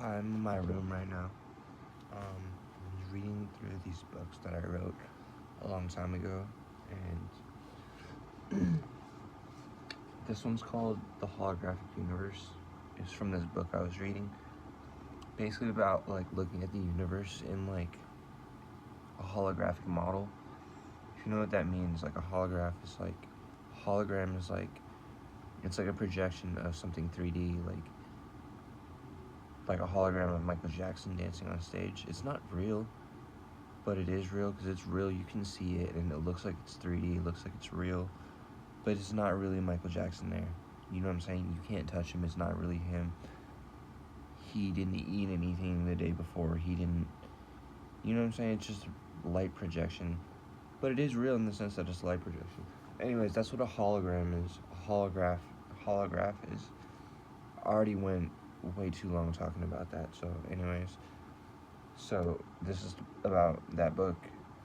I'm in my room right now. I'm reading through these books that I wrote a long time ago, and this one's called The Holographic Universe. It's from this book I was reading. Basically about like looking at the universe in like a holographic model. If you know what that means, like a holograph is like hologram is like it's like a projection of something 3D, like a hologram of Michael Jackson dancing on stage. It's not real, but it is real because it's real. You can see it, and it looks like it's 3D. It looks like it's real, but it's not really Michael Jackson there. You know what I'm saying? You can't touch him. It's not really him. He didn't eat anything the day before. He didn't. You know what I'm saying? It's just light projection, but it is real in the sense that it's light projection. Anyways, that's what a hologram is. A holograph is. I already went way too long talking about that. So, anyways, so this is about that book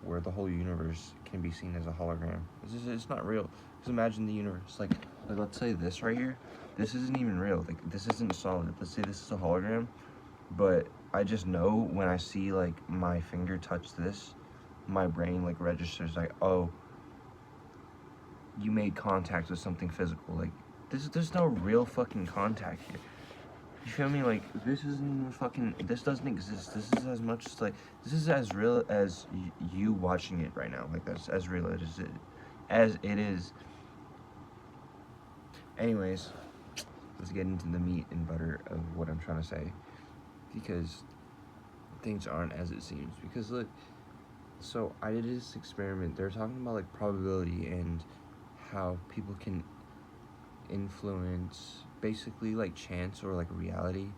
where the whole universe can be seen as a hologram. It's not real. Because imagine the universe. Like let's say this right here. This isn't even real. Like this isn't solid. Let's say this is a hologram, but I just know when I see like my finger touch this, my brain like registers like, oh, you made contact with something physical. Like there's no real fucking contact here. You feel me? Like this isn't even fucking. This doesn't exist. This is as much as like. This is as real as you watching it right now. Like that's as real as it is. Anyways, let's get into the meat and butter of what I'm trying to say, because things aren't as it seems. Because look, so I did this experiment. They're talking about like probability and how people can influence basically like chance or like reality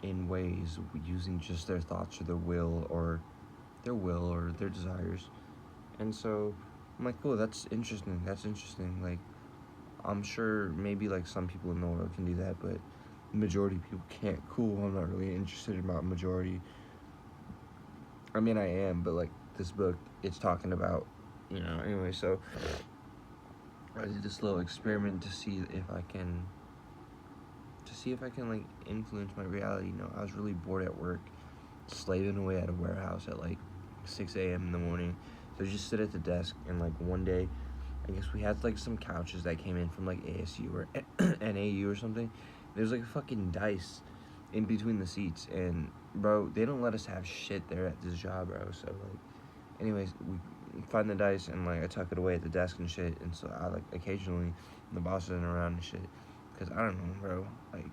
in ways using just their thoughts or their will or their desires. And so I'm like, cool, that's interesting. Like I'm sure maybe like some people in the world can do that, but the majority of people can't. Cool, I'm not really interested about majority. I mean, I am, but like this book, it's talking about, anyway. So I did this little experiment to see if I can like influence my reality. I was really bored at work, slaving away at a warehouse at like 6 a.m. in the morning. So I just sit at the desk, and like one day, I guess we had like some couches that came in from like ASU or NAU or something. There's like a fucking dice in between the seats, and bro, they don't let us have shit there at this job, bro. So like, anyways, we find the dice, and like I tuck it away at the desk and shit. And so I like occasionally, the boss isn't around and shit, cause I don't know, bro. Like,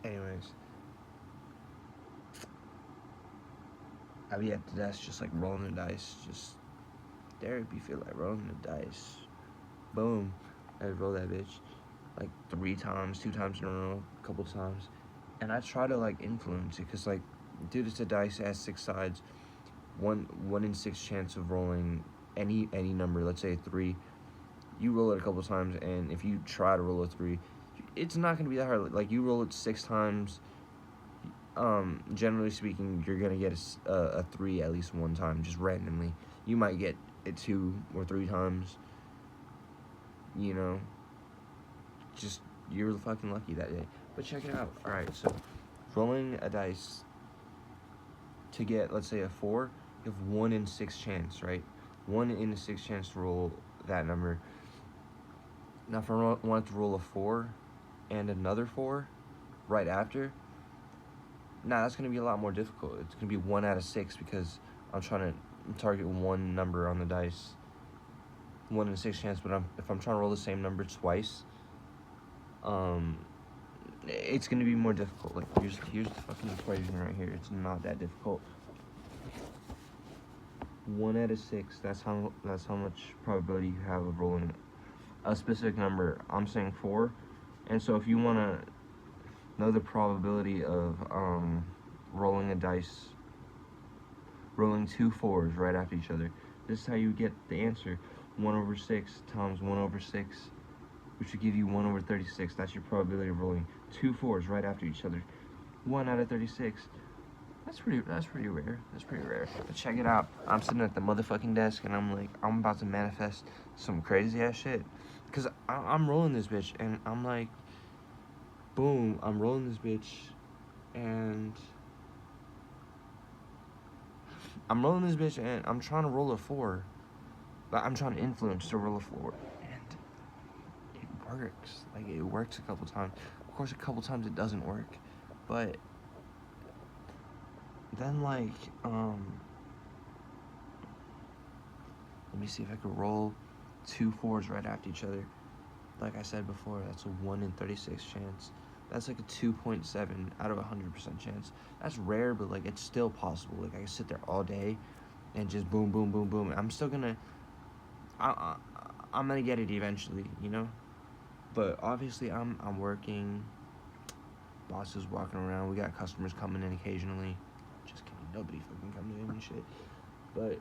anyways, I be at the desk just like rolling the dice, just therapy feel like rolling the dice. Boom, I roll that bitch like 3 times, 2 times in a row, a couple times, and I try to like influence it, cause like, dude, it's a dice, it has 6 sides, one in 6 chance of rolling any number. Let's say a 3. You roll it a couple times, and if you try to roll a 3, it's not gonna be that hard. Like you roll it 6 times. Generally speaking, you're gonna get a 3 at least one time, just randomly. You might get it 2 or 3 times. Just you're fucking lucky that day. But check it out. All right, so rolling a dice to get, let's say, a 4, you have 1 in 6 chance, right? 1 in 6 chance to roll that number. Now, if I wanted to roll a 4 and another 4 right after, now that's going to be a lot more difficult. It's going to be 1 out of 6 because I'm trying to target one number on the dice. 1 in 6 chance, but if I'm trying to roll the same number twice, it's going to be more difficult. Like, here's the fucking equation right here. It's not that difficult. 1 out of 6, that's how much probability you have of rolling a specific number. I'm saying 4. And so if you want to know the probability of rolling a dice, rolling 2 4s right after each other, this is how you get the answer. 1 over 6 times 1 over 6, which would give you 1 over 36. That's your probability of rolling 2 4s right after each other. 1 out of 36. That's pretty rare. But check it out. I'm sitting at the motherfucking desk, and I'm about to manifest some crazy ass shit. Cause I'm rolling this bitch, and I'm like, Boom, I'm rolling this bitch, and I'm trying to roll a 4. But I'm trying to influence to roll a 4, and it works. Like, it works a couple times. Of course, a couple times it doesn't work, but then, like, let me see if I could roll 2 4s right after each other. Like I said before, that's a 1 in 36 chance. That's like a 2.7 out of 100% chance. That's rare, but like, it's still possible. Like, I can sit there all day and just boom, boom, boom, boom. I'm still gonna, I'm gonna get it eventually, you know. But obviously, I'm working. Boss is walking around. We got customers coming in occasionally. Just kidding. Nobody fucking comes in and shit. But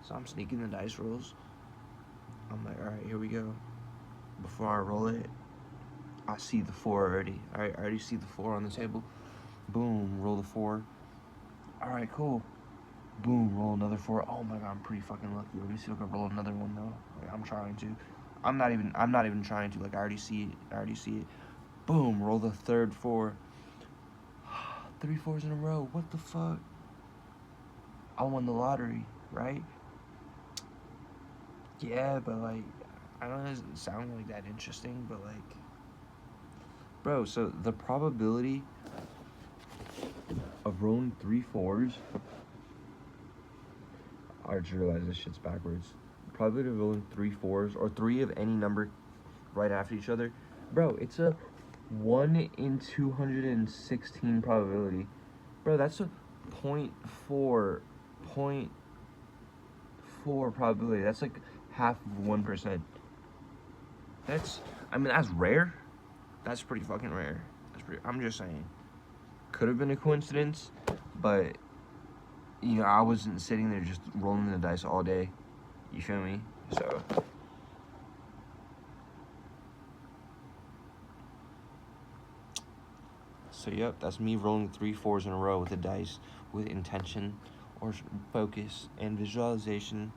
so I'm sneaking the dice rolls. I'm like, all right, here we go. Before I roll it, I see the 4 already. All right, I already see the 4 on the table. Boom, roll the 4. All right, cool. Boom, roll another 4. Oh my god, I'm pretty fucking lucky. Let me see if I can roll another one though. Like, I'm trying to. I'm not even trying to. Like, I already see it. Boom, roll the third 4. 3 4s in a row. What the fuck? I won the lottery, right? Yeah, but like, I know it doesn't sound like that interesting, but like, bro, so the probability of rolling 3 4s, I just realized this shit's backwards. Probability of rolling 3 4s, or 3 of any number right after each other, bro, it's a 1 in 216 probability. Bro, that's a 0.4 probability. That's like half of 1%. That's rare. That's pretty fucking rare. I'm just saying. Could have been a coincidence, but, you know, I wasn't sitting there just rolling the dice all day. You feel me? So yep, that's me rolling 3 4s in a row with the dice, with intention, or focus, and visualization.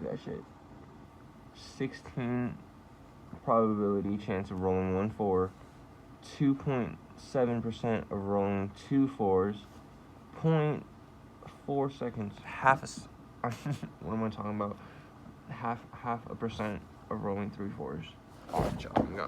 That shit. 16 probability chance of rolling 1 4, 2.7% of rolling 2 4s, 0.4 seconds, what am I talking about? Half a percent of rolling 3 4s. Oh, I'm joking.